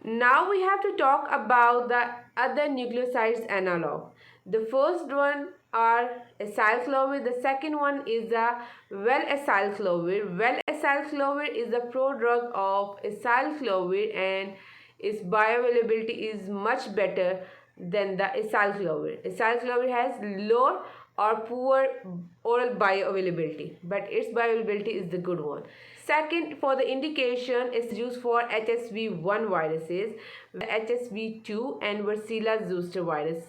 Now we have to talk about the other nucleosides analog. The first one are acylclovir. The second one is the well-acylclovir. Well-acylclovir is the prodrug of acylclovir and its bioavailability is much better than the acylclovir. Acylclovir has low or poor oral bioavailability, but its bioavailability is the good one. Second, for the indication is used for HSV1 viruses, HSV2 and Varicella zoster virus.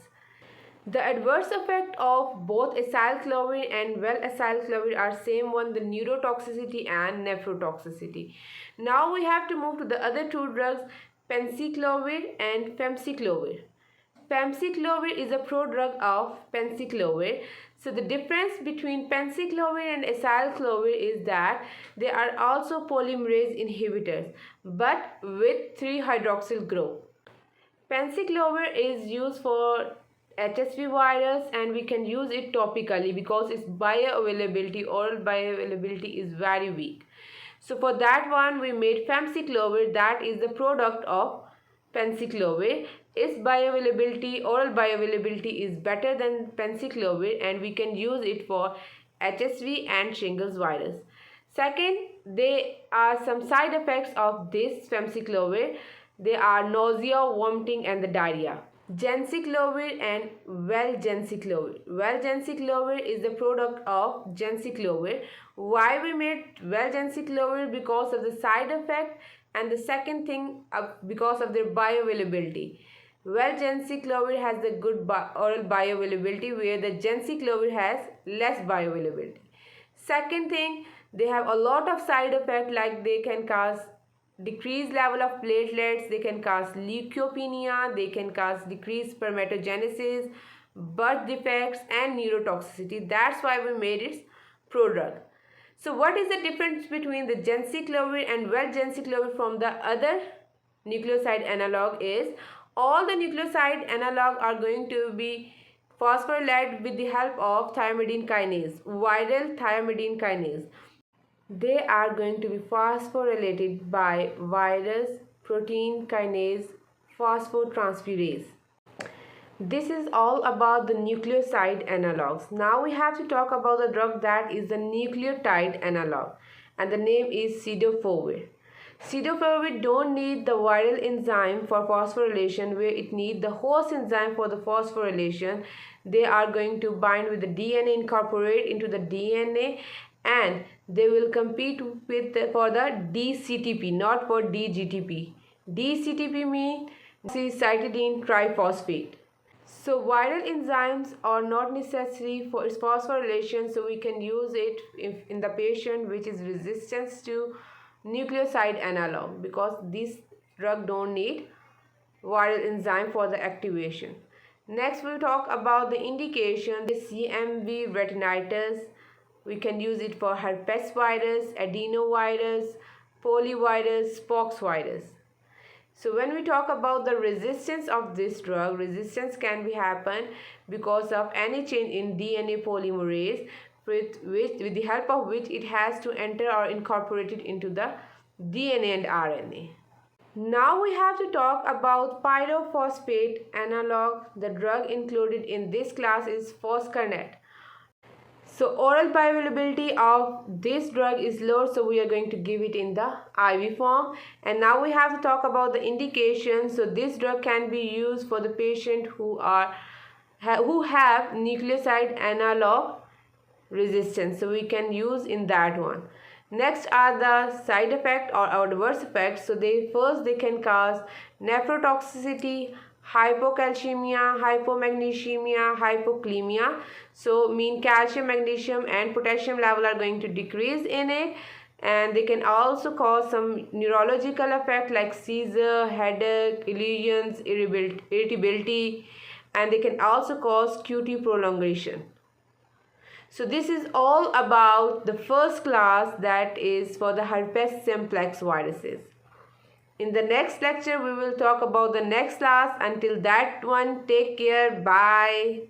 The adverse effect of both acylclovir and well-acylclovir are same one, the neurotoxicity and nephrotoxicity. Now we have to move to the other two drugs, penciclovir and famciclovir. Famciclovir is a prodrug of penciclovir. So the difference between penciclovir and acylclovir is that they are also polymerase inhibitors but with 3-hydroxyl group. Penciclovir is used for HSV virus and we can use it topically because its bioavailability, oral bioavailability is very weak. So for that one we made famciclovir, that is the product of penciclovir. Its bioavailability, oral bioavailability is better than penciclovir and we can use it for HSV and shingles virus. Second, there are some side effects of this famciclovir. They are nausea, vomiting and the diarrhea. Genciclovir and valgenciclovir. Valgenciclovir is the product of genciclovir. Why we made valgenciclovir? Because of the side effect, and the second thing because of their bioavailability. Valgenciclovir has the good oral bioavailability where the genciclovir has less bioavailability. Second thing, they have a lot of side effect like they can cause decreased level of platelets, they can cause leukopenia, they can cause decreased spermatogenesis, birth defects and neurotoxicity. That's why we made its prodrug. So what is the difference between the genciclovir and valgenciclovir from the other nucleoside analog is all the nucleoside analog are going to be phosphorylate with the help of thymidine kinase, viral thymidine kinase. They are going to be phosphorylated by virus protein kinase phosphotransferase. This is all about the nucleoside analogs. Now we have to talk about the drug that is the nucleotide analog and the name is cidofovir. Cidofovir don't need the viral enzyme for phosphorylation where it needs the host enzyme for the phosphorylation. They are going to bind with the DNA, incorporate into the DNA and they will compete with for the DCTP, not for DGTP. DCTP means cytidine triphosphate. So viral enzymes are not necessary for its phosphorylation, so we can use it if in the patient which is resistant to nucleoside analog because this drug don't need viral enzyme for the activation. Next we'll talk about the indication, the CMV retinitis. We can use it for herpes virus, adenovirus, poliovirus, pox virus. So when we talk about the resistance of this drug, resistance can be happen because of any change in DNA polymerase with the help of which it has to enter or incorporate it into the DNA and RNA. Now we have to talk about pyrophosphate analog. The drug included in this class is foscarnet. So oral bioavailability of this drug is low, so we are going to give it in the IV form. And now we have to talk about the indication. So this drug can be used for the patient who have nucleoside analog resistance. So we can use in that one. Next are the side effect or adverse effects. So they can cause nephrotoxicity, hypocalcemia, hypomagnesemia, hypokalemia. So mean calcium, magnesium and potassium level are going to decrease in it, and they can also cause some neurological effect like seizure, headache, illusions, irritability, and they can also cause QT prolongation. So this is all about the first class, that is for the herpes simplex viruses. In the next lecture, we will talk about the next class. Until that one, take care. Bye.